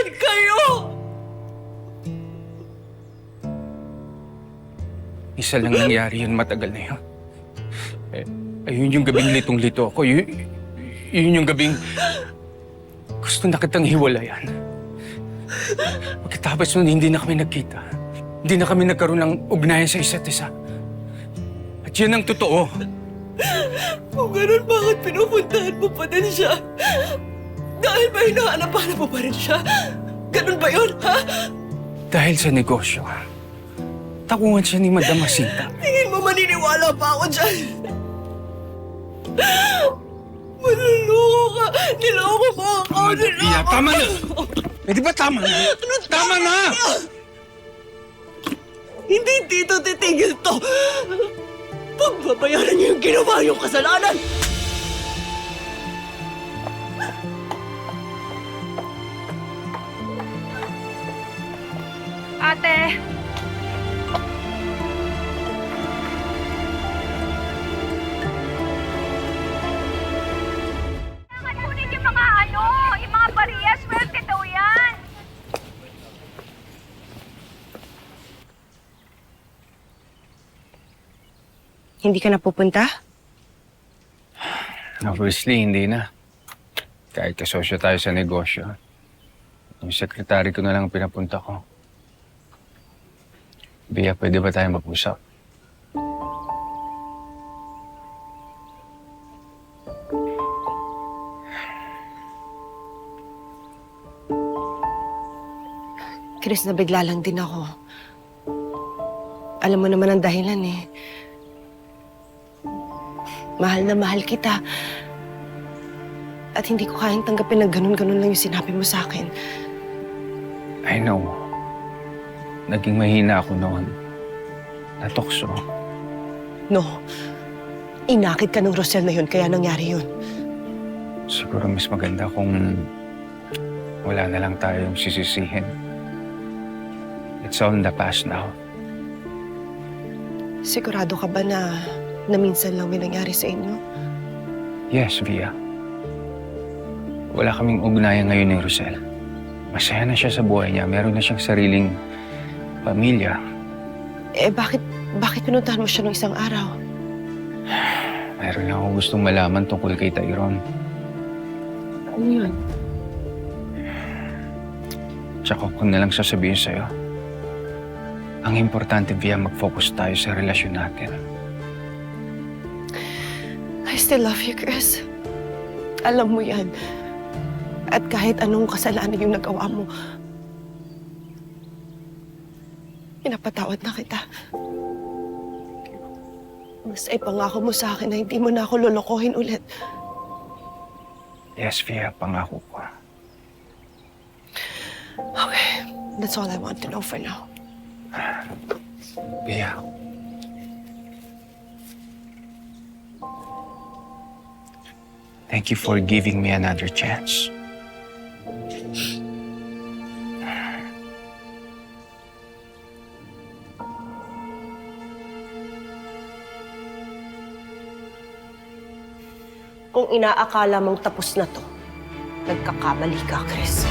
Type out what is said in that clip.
Nasaan kayo? Isa lang nangyari yun, matagal na yun. Ayun yung gabing litong-lito ako. Yun yung gabing gusto na kitang hiwalayan. Pagkatapos nun, hindi na kami nagkita. Hindi na kami nagkaroon ng ugnayan sa isa't isa. At yan ang totoo. Kung ganun, bakit pinupuntahan mo pa din siya? Dahil ba hinahanap-hanap mo pa rin siya? Ganun ba yun, ha? Dahil sa negosyo, takuhan siya ni Madam Jacinta. Tingin mo maniniwala pa ako dyan? Manluloko ka! Niloko mo ako! Pia, tama na! Di ba tama na? Tama na! Hindi dito titigil to! Pagbabayaran niyo yung ginawa yung kasalanan! Ate! Kunin yung mga yung mga bariya, swerte daw yan! Hindi ka na pupunta? Obviously, hindi na. Kahit kasosyo tayo sa negosyo. Yung sekretary ko na lang ang pinapunta ko. Bia, pwede ba tayo mag-usap? Chris, nabigla lang din ako. Alam mo naman ang dahilan eh. Mahal na mahal kita. At hindi ko kayang tanggapin na ganun-ganun lang yung sinabi mo sa akin. I know. Naging mahina ako noon. Natokso. No. Inakit ka ng Rosel na yun, kaya nangyari yun. Siguro mas maganda kung wala na lang tayong sisisihin. It's all in the past now. Sigurado ka ba na minsan lang may nangyari sa inyo? Yes, Via. Wala kaming ugnayan ngayon ni Rosel. Masaya na siya sa buhay niya. Meron na siyang sariling pamilya. Eh, bakit pinuntahan mo siya nung isang araw? Meron lang akong gustong malaman tungkol kay Tyrone. Ano yun? Tsaka ko na lang sasabihin sa'yo. Ang importante, Via, mag-focus tayo sa relasyon natin. I still love you, Chris. Alam mo yan. At kahit anong kasalanan yung nagawa mo, pinapatawad na kita. Basta ipangako mo sa akin na hindi mo na ako lolokohin ulit. Yes, Via, pangako ko. Okay, that's all I want to know for now. Via. Thank you for giving me another chance. Kung inaakala mong tapos na to, nagkakamali ka, Chris.